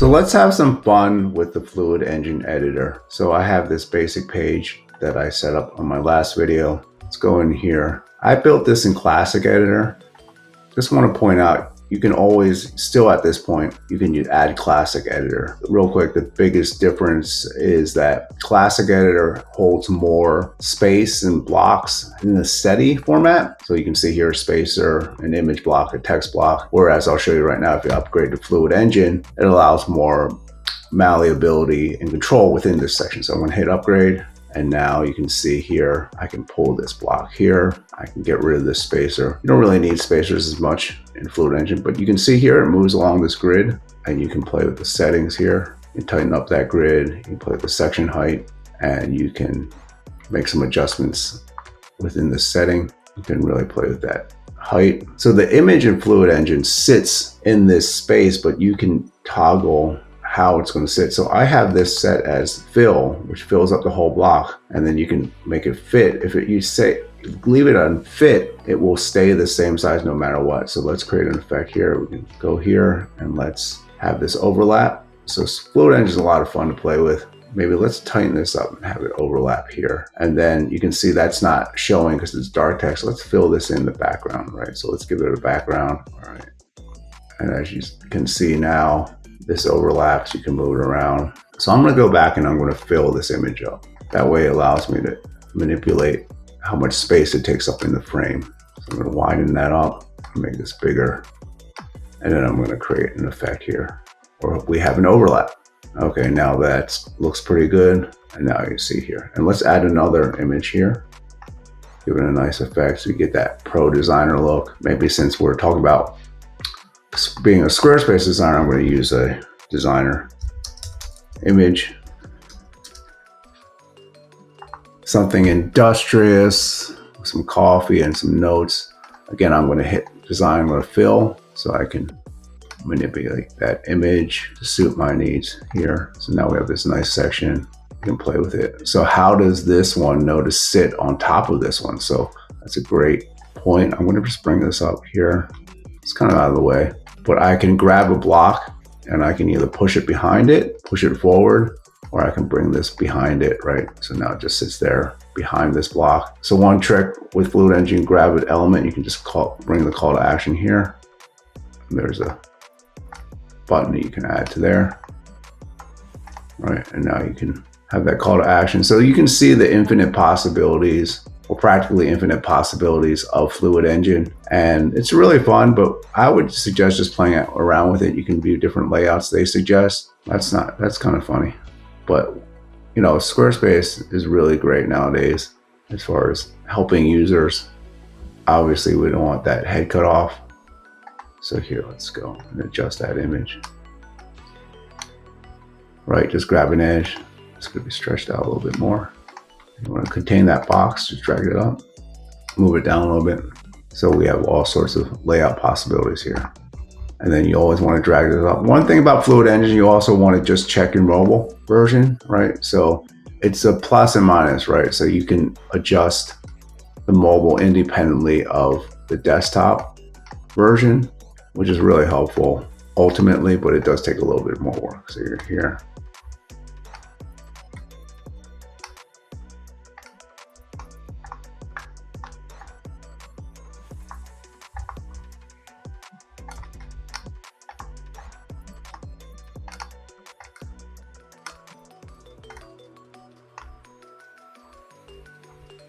So let's have some fun with the Fluid Engine editor. So I have this basic page that I set up on my last video. Let's go in here. I built this in Classic Editor. Just want to point out, you can always, still at this point, you can add Classic Editor. Real quick, the biggest difference is that Classic Editor holds more space and blocks in the steady format. So you can see here a spacer, an image block, a text block. Whereas I'll show you right now, if you upgrade to Fluid Engine, it allows more malleability and control within this section. So I'm going to hit upgrade. And now you can see here, I can pull this block here. I can get rid of this spacer. You don't really need spacers as much in Fluid Engine, but you can see here, it moves along this grid and you can play with the settings here. You can tighten up that grid, you can play with the section height, and you can make some adjustments within the setting. You can really play with that height. So the image in Fluid Engine sits in this space, but you can toggle how it's going to sit. So I have this set as fill, which fills up the whole block, and then you can make it fit. If you leave it on fit, it will stay the same size no matter what. So let's create an effect here. We can go here and let's have this overlap. So Fluid Engine is a lot of fun to play with. Maybe let's tighten this up and have it overlap here. And then you can see that's not showing because it's dark text. Let's fill this in the background, right? So let's give it a background. All right. And as you can see now, this overlaps, you can move it around. So I'm going to go back and I'm going to fill this image up. That way it allows me to manipulate how much space it takes up in the frame. So I'm going to widen that up, make this bigger, and then I'm going to create an effect here, or we have an overlap. Okay, now that looks pretty good. And now you see here, and let's add another image here. Give it a nice effect so you get that pro designer look. Maybe since we're talking about being a Squarespace designer, I'm going to use a designer image. Something industrious, some coffee and some notes. Again, I'm going to hit design, I'm going to fill so I can manipulate that image to suit my needs here. So now we have this nice section. You can play with it. So how does this one know to sit on top of this one? So that's a great point. I'm going to just bring this up here. It's kind of out of the way, but I can grab a block and I can either push it behind it, push it forward, or I can bring this behind it, right? So now it just sits there behind this block. So one trick with Fluid Engine, grab an element, you can just bring the call to action here. And there's a button that you can add to there, right? And now you can have that call to action. So you can see the infinite possibilities, or practically infinite possibilities of Fluid Engine. And it's really fun, but I would suggest just playing around with it. You can view different layouts they suggest. That's kind of funny. But you know, Squarespace is really great nowadays as far as helping users. Obviously, we don't want that head cut off. So here, let's go and adjust that image. Right, just grab an edge. It's gonna be stretched out a little bit more. You want to contain that box, just drag it up, move it down a little bit. So we have all sorts of layout possibilities here. And then you always want to drag this up. One thing about Fluid Engine, you also want to just check your mobile version, right? So it's a plus and minus, right? So you can adjust the mobile independently of the desktop version, which is really helpful ultimately, but it does take a little bit more work. So you're here.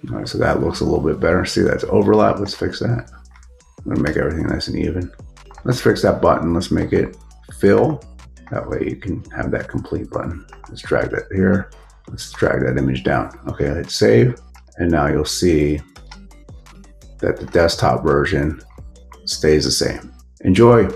All right, so that looks a little bit better. See, that's overlap. Let's fix that. I'm gonna make everything nice and even. Let's fix that button. Let's make it fill. That way you can have that complete button. Let's drag that here. Let's drag that image down. Okay, hit save. And now you'll see that the desktop version stays the same. Enjoy.